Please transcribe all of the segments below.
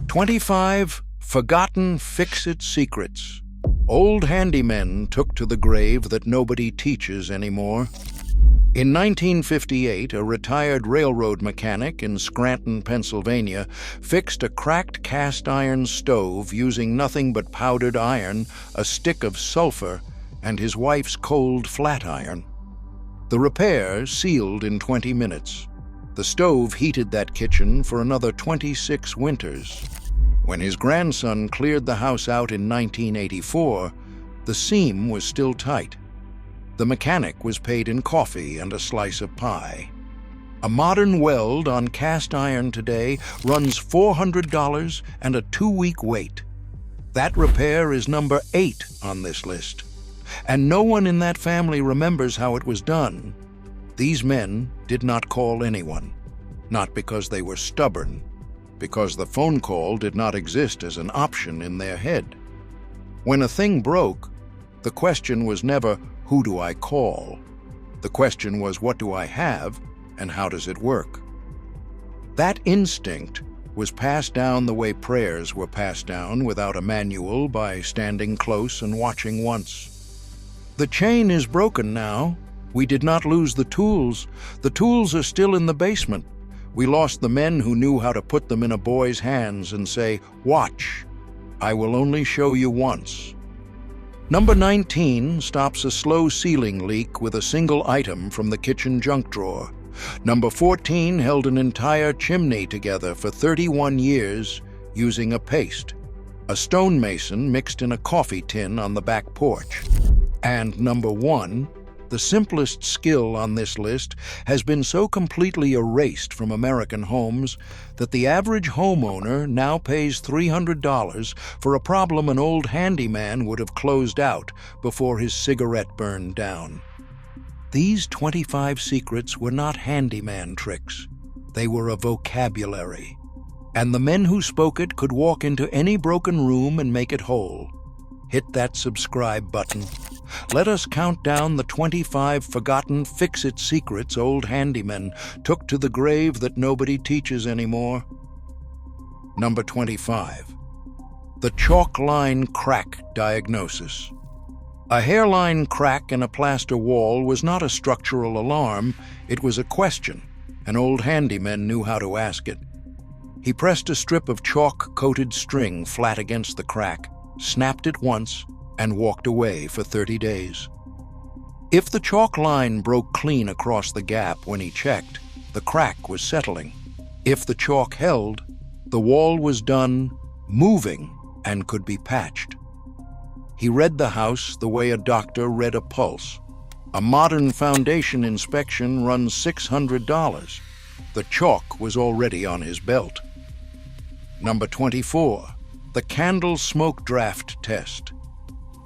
25 Forgotten Fix-It Secrets old handymen took to the grave that nobody teaches anymore. In 1958, a retired railroad mechanic in Scranton, Pennsylvania, fixed a cracked cast-iron stove using nothing but powdered iron, a stick of sulfur, and his wife's cold flatiron. The repair sealed in 20 minutes. The stove heated that kitchen for another 26 winters. When his grandson cleared the house out in 1984, the seam was still tight. The mechanic was paid in coffee and a slice of pie. A modern weld on cast iron today runs $400 and a 2-week wait. That repair is number 8 on this list. And no one in that family remembers how it was done. These men did not call anyone, not because they were stubborn, because the phone call did not exist as an option in their head. When a thing broke, the question was never, who do I call? The question was, what do I have and how does it work? That instinct was passed down the way prayers were passed down without a manual, by standing close and watching once. The chain is broken now. We did not lose the tools. The tools are still in the basement. We lost the men who knew how to put them in a boy's hands and say, "Watch, I will only show you once." Number 19 stops a slow ceiling leak with a single item from the kitchen junk drawer. Number 14 held an entire chimney together for 31 years using a paste, a stonemason mixed in a coffee tin on the back porch. And number 1, the simplest skill on this list, has been so completely erased from American homes that the average homeowner now pays $300 for a problem an old handyman would have closed out before his cigarette burned down. These 25 secrets were not handyman tricks. They were a vocabulary. And the men who spoke it could walk into any broken room and make it whole. Hit that subscribe button. Let us count down the 25 forgotten fix-it secrets old handymen took to the grave that nobody teaches anymore. Number 25. The chalk line crack diagnosis. A hairline crack in a plaster wall was not a structural alarm, it was a question. An old handyman knew how to ask it. He pressed a strip of chalk-coated string flat against the crack, snapped it once, and walked away for 30 days. If the chalk line broke clean across the gap when he checked, the crack was settling. If the chalk held, the wall was done moving and could be patched. He read the house the way a doctor read a pulse. A modern foundation inspection runs $600. The chalk was already on his belt. Number 24. The candle smoke draft test.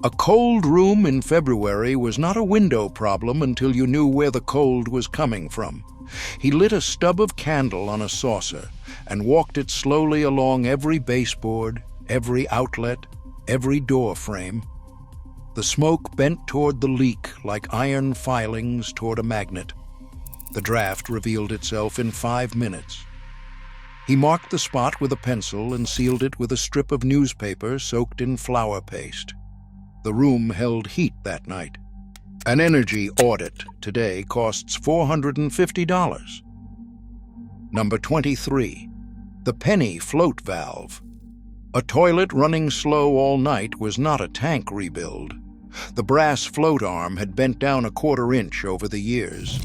A cold room in February was not a window problem until you knew where the cold was coming from. He lit a stub of candle on a saucer and walked it slowly along every baseboard, every outlet, every door frame. The smoke bent toward the leak like iron filings toward a magnet. The draft revealed itself in 5 minutes. He marked the spot with a pencil and sealed it with a strip of newspaper soaked in flour paste. The room held heat that night. An energy audit today costs $450. Number 23. The penny float valve. A toilet running slow all night was not a tank rebuild. The brass float arm had bent down a 1/4 inch over the years.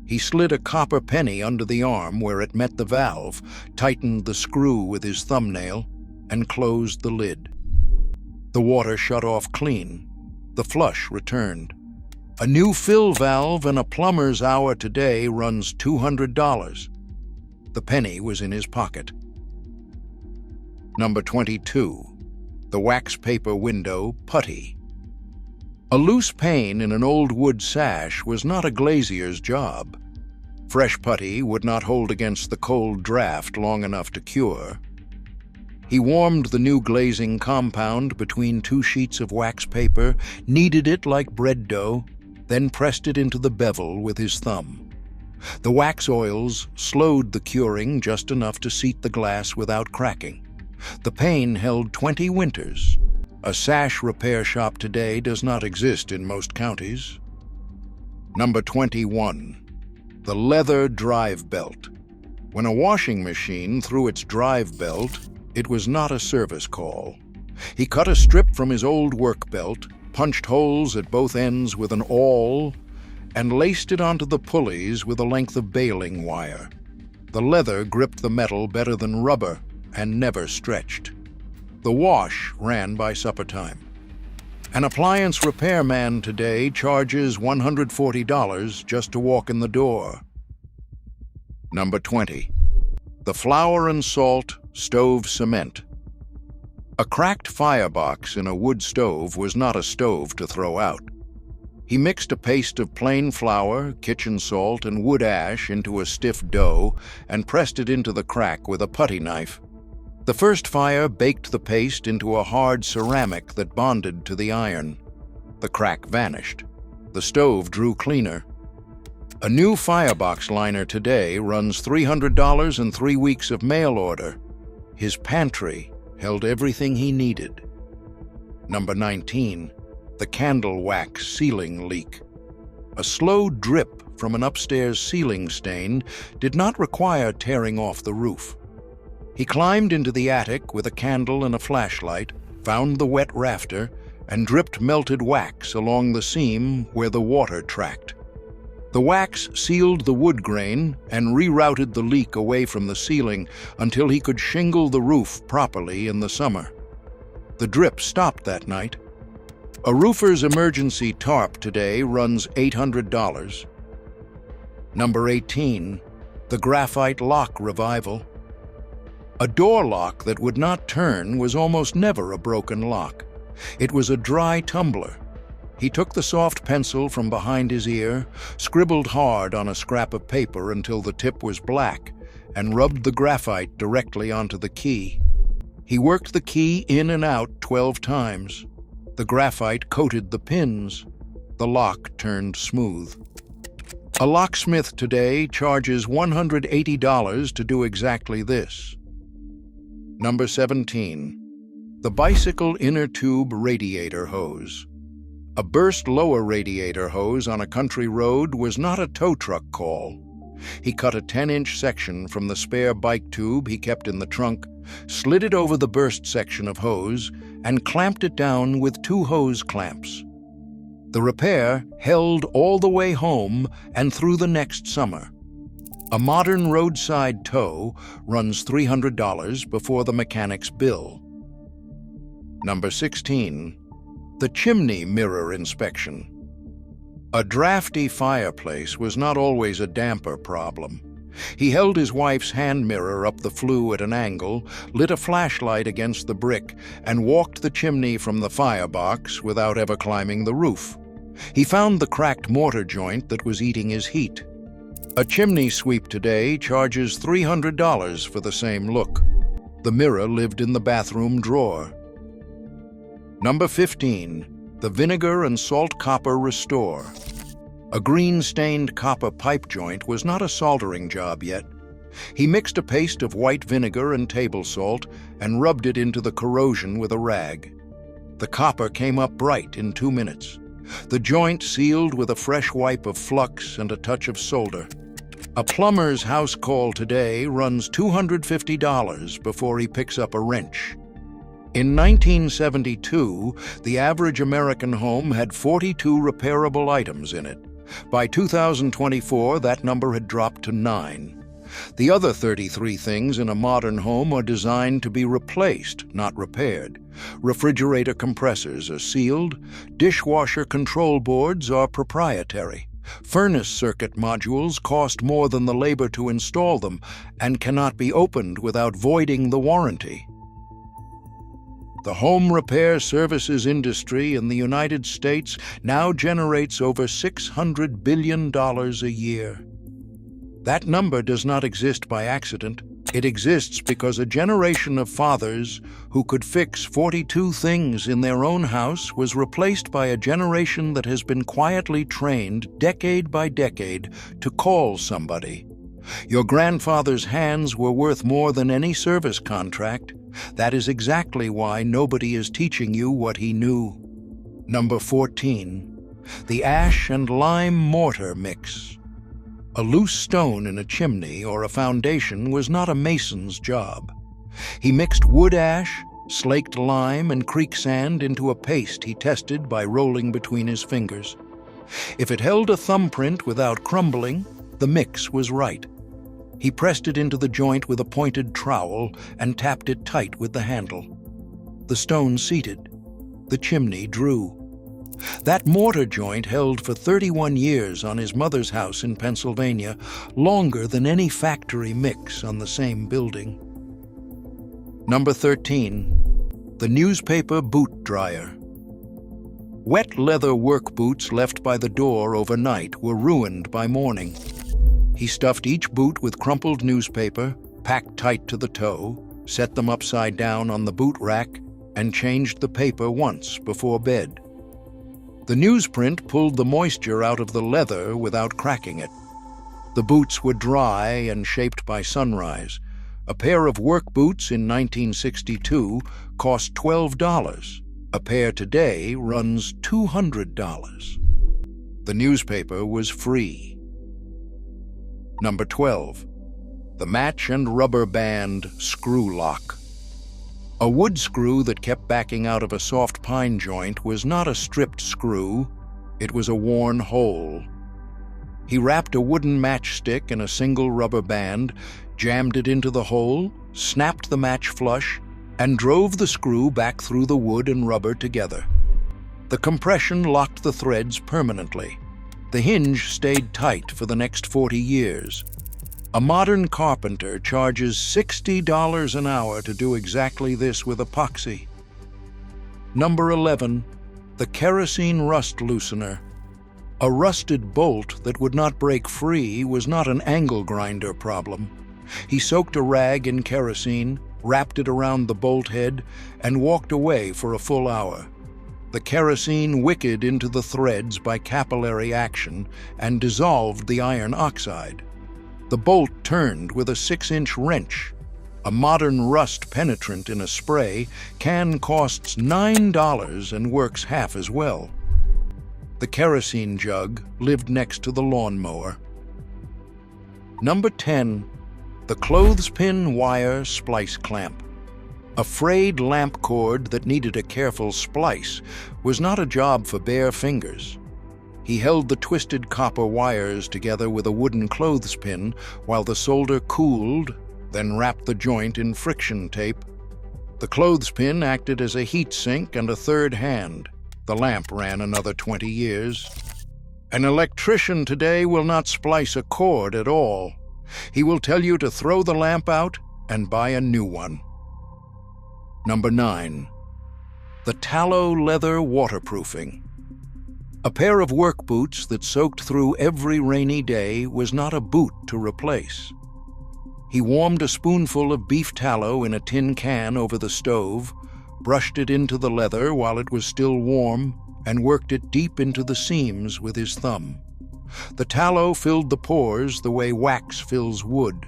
He slid a copper penny under the arm where it met the valve, tightened the screw with his thumbnail, and closed the lid. The water shut off clean. The flush returned. A new fill valve in a plumber's hour today runs $200. The penny was in his pocket. Number 22. The wax paper window putty. A loose pane in an old wood sash was not a glazier's job. Fresh putty would not hold against the cold draft long enough to cure. He warmed the new glazing compound between 2 sheets of wax paper, kneaded it like bread dough, then pressed it into the bevel with his thumb. The wax oils slowed the curing just enough to seat the glass without cracking. The pane held 20 winters. A sash repair shop today does not exist in most counties. Number 21. The leather drive belt. When a washing machine threw its drive belt, it was not a service call. He cut a strip from his old work belt, punched holes at both ends with an awl, and laced it onto the pulleys with a length of baling wire. The leather gripped the metal better than rubber and never stretched. The wash ran by supper time. An appliance repairman today charges $140 just to walk in the door. Number 20. The flour and salt stove cement. A cracked firebox in a wood stove was not a stove to throw out. He mixed a paste of plain flour, kitchen salt, and wood ash into a stiff dough and pressed it into the crack with a putty knife. The first fire baked the paste into a hard ceramic that bonded to the iron. The crack vanished. The stove drew cleaner. A new firebox liner today runs $300 and 3 weeks of mail order. His pantry held everything he needed. Number 19. The candle wax ceiling leak. A slow drip from an upstairs ceiling stain did not require tearing off the roof. He climbed into the attic with a candle and a flashlight, found the wet rafter, and dripped melted wax along the seam where the water tracked. The wax sealed the wood grain and rerouted the leak away from the ceiling until he could shingle the roof properly in the summer. The drip stopped that night. A roofer's emergency tarp today runs $800. Number 18. The graphite lock revival. A door lock that would not turn was almost never a broken lock. It was a dry tumbler. He took the soft pencil from behind his ear, scribbled hard on a scrap of paper until the tip was black, and rubbed the graphite directly onto the key. He worked the key in and out 12 times. The graphite coated the pins. The lock turned smooth. A locksmith today charges $180 to do exactly this. Number 17. The bicycle inner tube radiator hose. A burst lower radiator hose on a country road was not a tow truck call. He cut a 10-inch section from the spare bike tube he kept in the trunk, slid it over the burst section of hose, and clamped it down with 2 hose clamps. The repair held all the way home and through the next summer. A modern roadside tow runs $300 before the mechanic's bill. Number 16. The chimney mirror inspection. A drafty fireplace was not always a damper problem. He held his wife's hand mirror up the flue at an angle, lit a flashlight against the brick, and walked the chimney from the firebox without ever climbing the roof. He found the cracked mortar joint that was eating his heat. A chimney sweep today charges $300 for the same look. The mirror lived in the bathroom drawer. Number 15. The vinegar and salt copper restore. A green-stained copper pipe joint was not a soldering job yet. He mixed a paste of white vinegar and table salt and rubbed it into the corrosion with a rag. The copper came up bright in 2 minutes. The joint sealed with a fresh wipe of flux and a touch of solder. A plumber's house call today runs $250 before he picks up a wrench. In 1972, the average American home had 42 repairable items in it. By 2024, that number had dropped to 9. The other 33 things in a modern home are designed to be replaced, not repaired. Refrigerator compressors are sealed. Dishwasher control boards are proprietary. Furnace circuit modules cost more than the labor to install them and cannot be opened without voiding the warranty. The home repair services industry in the United States now generates over $600 billion a year. That number does not exist by accident. It exists because a generation of fathers who could fix 42 things in their own house was replaced by a generation that has been quietly trained decade by decade to call somebody. Your grandfather's hands were worth more than any service contract. That is exactly why nobody is teaching you what he knew. Number 14. The ash and lime mortar mix. A loose stone in a chimney or a foundation was not a mason's job. He mixed wood ash, slaked lime, and creek sand into a paste he tested by rolling between his fingers. If it held a thumbprint without crumbling, the mix was right. He pressed it into the joint with a pointed trowel and tapped it tight with the handle. The stone seated. The chimney drew. That mortar joint held for 31 years on his mother's house in Pennsylvania, longer than any factory mix on the same building. Number 13. The newspaper boot dryer. Wet leather work boots left by the door overnight were ruined by morning. He stuffed each boot with crumpled newspaper, packed tight to the toe, set them upside down on the boot rack, and changed the paper once before bed. The newsprint pulled the moisture out of the leather without cracking it. The boots were dry and shaped by sunrise. A pair of work boots in 1962 cost $12. A pair today runs $200. The newspaper was free. Number 12. The match and rubber band screw lock. A wood screw that kept backing out of a soft pine joint was not a stripped screw, it was a worn hole. He wrapped a wooden matchstick in a single rubber band, jammed it into the hole, snapped the match flush, and drove the screw back through the wood and rubber together. The compression locked the threads permanently. The hinge stayed tight for the next 40 years. A modern carpenter charges $60 an hour to do exactly this with epoxy. Number 11. The kerosene rust loosener. A rusted bolt that would not break free was not an angle grinder problem. He soaked a rag in kerosene, wrapped it around the bolt head, and walked away for a full hour. The kerosene wickeded into the threads by capillary action and dissolved the iron oxide. The bolt turned with a 6-inch wrench. A modern rust penetrant in a spray can costs $9 and works half as well. The kerosene jug lived next to the lawnmower. Number 10. The clothespin wire splice clamp. A frayed lamp cord that needed a careful splice was not a job for bare fingers. He held the twisted copper wires together with a wooden clothespin while the solder cooled, then wrapped the joint in friction tape. The clothespin acted as a heat sink and a third hand. The lamp ran another 20 years. An electrician today will not splice a cord at all. He will tell you to throw the lamp out and buy a new one. Number 9. The tallow leather waterproofing. A pair of work boots that soaked through every rainy day was not a boot to replace. He warmed a spoonful of beef tallow in a tin can over the stove, brushed it into the leather while it was still warm, and worked it deep into the seams with his thumb. The tallow filled the pores the way wax fills wood.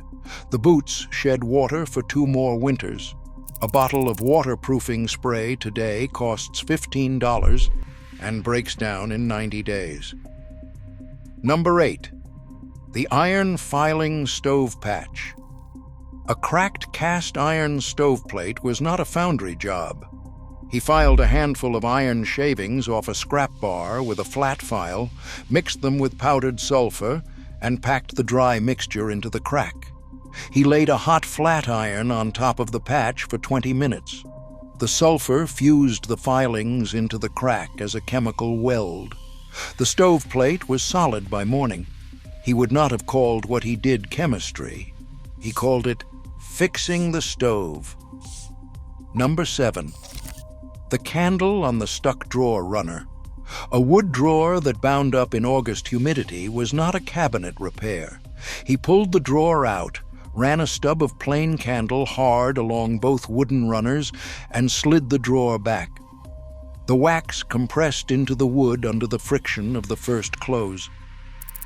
The boots shed water for 2 more winters. A bottle of waterproofing spray today costs $15 and breaks down in 90 days. Number 8. The iron filing stove patch. A cracked cast iron stoveplate was not a foundry job. He filed a handful of iron shavings off a scrap bar with a flat file, mixed them with powdered sulfur, and packed the dry mixture into the crack. He laid a hot flat iron on top of the patch for 20 minutes. The sulfur fused the filings into the crack as a chemical weld. The stoveplate was solid by morning. He would not have called what he did chemistry. He called it fixing the stove. Number 7. The candle on the stuck drawer runner. A wood drawer that bound up in August humidity was not a cabinet repair. He pulled the drawer out, ran a stub of plain candle hard along both wooden runners, and slid the drawer back. The wax compressed into the wood under the friction of the first close.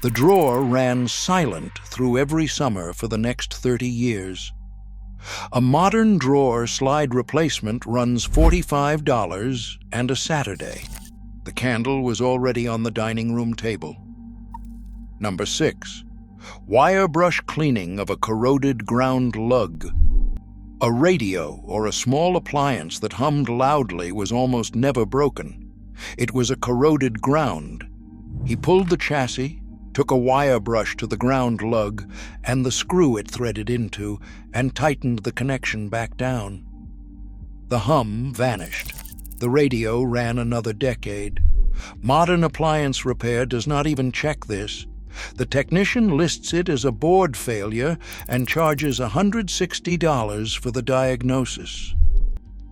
The drawer ran silent through every summer for the next 30 years. A modern drawer slide replacement runs $45 and a Saturday. The candle was already on the dining room table. Number 6. Wire brush cleaning of a corroded ground lug. A radio or a small appliance that hummed loudly was almost never broken. It was a corroded ground. He pulled the chassis, took a wire brush to the ground lug and the screw it threaded into, and tightened the connection back down. The hum vanished. The radio ran another decade. Modern appliance repair does not even check this. The technician lists it as a board failure and charges $160 for the diagnosis.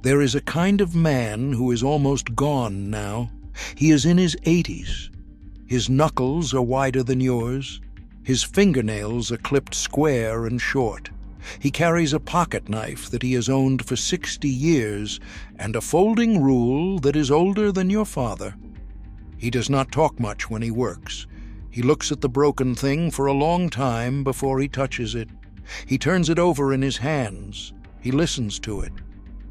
There is a kind of man who is almost gone now. He is in his 80s. His knuckles are wider than yours. His fingernails are clipped square and short. He carries a pocket knife that he has owned for 60 years and a folding rule that is older than your father. He does not talk much when he works. He looks at the broken thing for a long time before he touches it. He turns it over in his hands. He listens to it.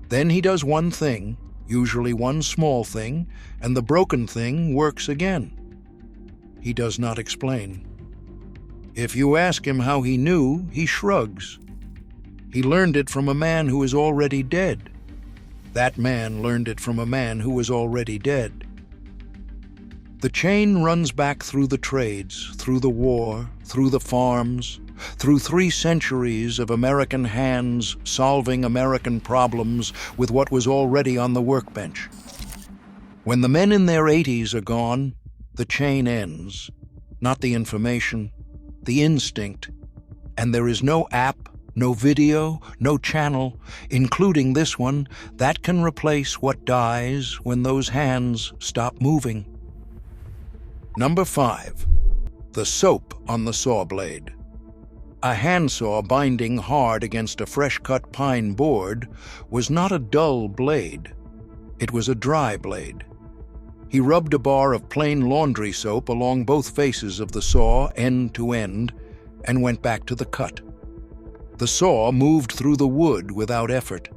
Then he does one thing, usually one small thing, and the broken thing works again. He does not explain. If you ask him how he knew, he shrugs. He learned it from a man who is already dead. That man learned it from a man who was already dead. The chain runs back through the trades, through the war, through the farms, through 3 centuries of American hands solving American problems with what was already on the workbench. When the men in their 80s are gone, the chain ends. Not the information, the instinct. And there is no app, no video, no channel, including this one, that can replace what dies when those hands stop moving. Number 5. The soap on the saw blade. A handsaw binding hard against a fresh-cut pine board was not a dull blade. It was a dry blade. He rubbed a bar of plain laundry soap along both faces of the saw, end to end, and went back to the cut. The saw moved through the wood without effort.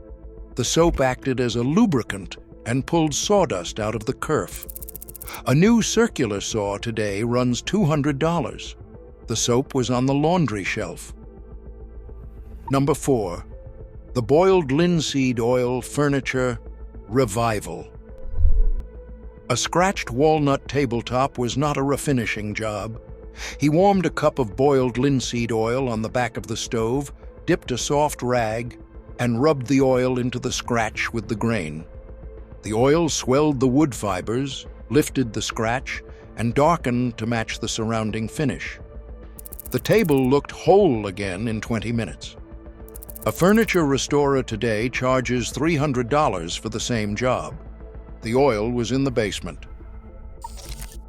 The soap acted as a lubricant and pulled sawdust out of the kerf. A new circular saw today runs $200. The soap was on the laundry shelf. Number 4. The boiled linseed oil furniture revival. A scratched walnut tabletop was not a refinishing job. He warmed a cup of boiled linseed oil on the back of the stove, dipped a soft rag, and rubbed the oil into the scratch with the grain. The oil swelled the wood fibers, lifted the scratch, and darkened to match the surrounding finish. The table looked whole again in 20 minutes. A furniture restorer today charges $300 for the same job. The oil was in the basement.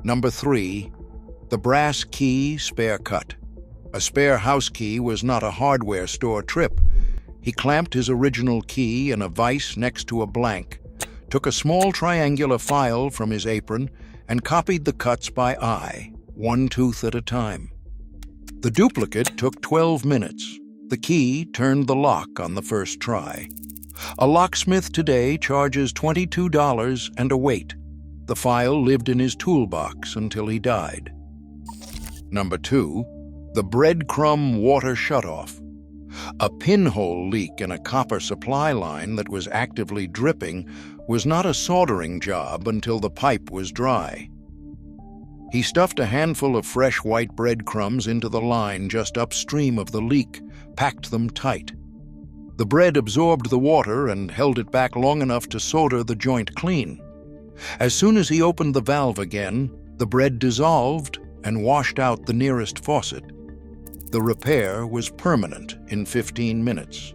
Number 3. The brass key spare cut. A spare house key was not a hardware store trip. He clamped his original key in a vise next to a blank, took a small triangular file from his apron, and copied the cuts by eye, one tooth at a time. The duplicate took 12 minutes. The key turned the lock on the first try. A locksmith today charges $22 and a wait. The file lived in his toolbox until he died. Number 2. The breadcrumb water shutoff. A pinhole leak in a copper supply line that was actively dripping was not a soldering job until the pipe was dry. He stuffed a handful of fresh white breadcrumbs into the line just upstream of the leak, packed them tight. The bread absorbed the water and held it back long enough to solder the joint clean. As soon as he opened the valve again, the bread dissolved and washed out the nearest faucet. The repair was permanent in 15 minutes.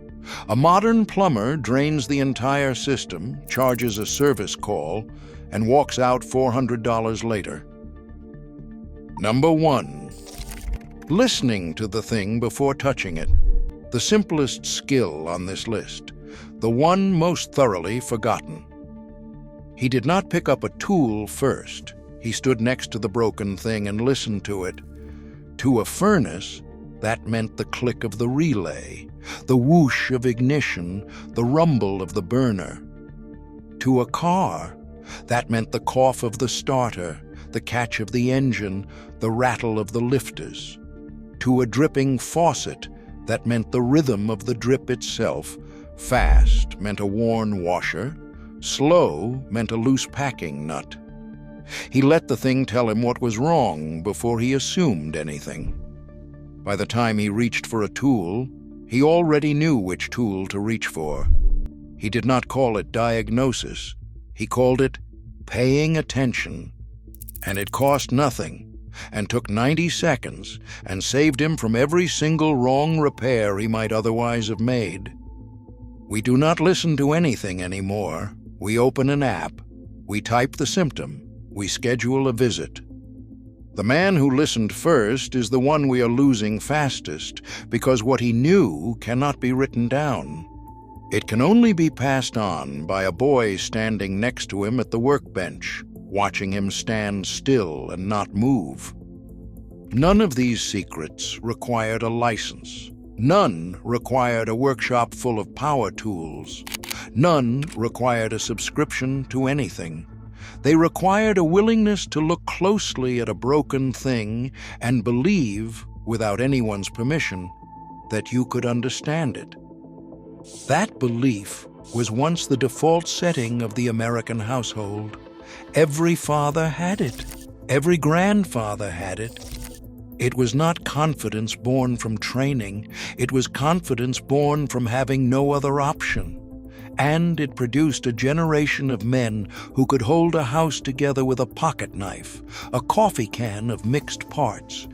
A modern plumber drains the entire system, charges a service call, and walks out $400 later. Number 1. Listening to the thing before touching it. The simplest skill on this list, the one most thoroughly forgotten. He did not pick up a tool first. He stood next to the broken thing and listened to it. To a furnace, that meant the click of the relay, the whoosh of ignition, the rumble of the burner. To a car, that meant the cough of the starter, the catch of the engine, the rattle of the lifters. To a dripping faucet, that meant the rhythm of the drip itself. Fast meant a worn washer. Slow meant a loose packing nut. He let the thing tell him what was wrong before he assumed anything. By the time he reached for a tool, he already knew which tool to reach for. He did not call it diagnosis. He called it paying attention. And it cost nothing, and took 90 seconds, and saved him from every single wrong repair he might otherwise have made. We do not listen to anything anymore. We open an app. We type the symptom. We schedule a visit. The man who listened first is the one we are losing fastest, because what he knew cannot be written down. It can only be passed on by a boy standing next to him at the workbench, watching him stand still and not move. None of these secrets required a license. None required a workshop full of power tools. None required a subscription to anything. They required a willingness to look closely at a broken thing and believe, without anyone's permission, that you could understand it. That belief was once the default setting of the American household. Every father had it. Every grandfather had it. It was not confidence born from training. It was confidence born from having no other option. And it produced a generation of men who could hold a house together with a pocket knife, a coffee can of mixed parts,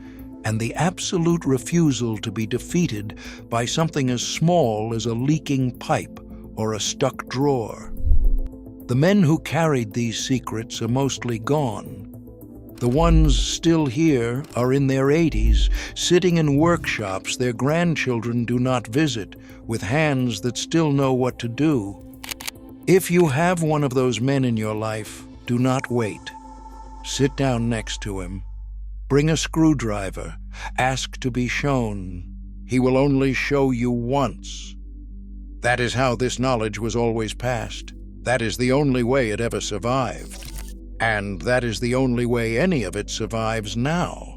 and the absolute refusal to be defeated by something as small as a leaking pipe or a stuck drawer. The men who carried these secrets are mostly gone. The ones still here are in their 80s, sitting in workshops their grandchildren do not visit, with hands that still know what to do. If you have one of those men in your life, do not wait. Sit down next to him. Bring a screwdriver. Ask to be shown. He will only show you once. That is how this knowledge was always passed. That is the only way it ever survived. And that is the only way any of it survives now.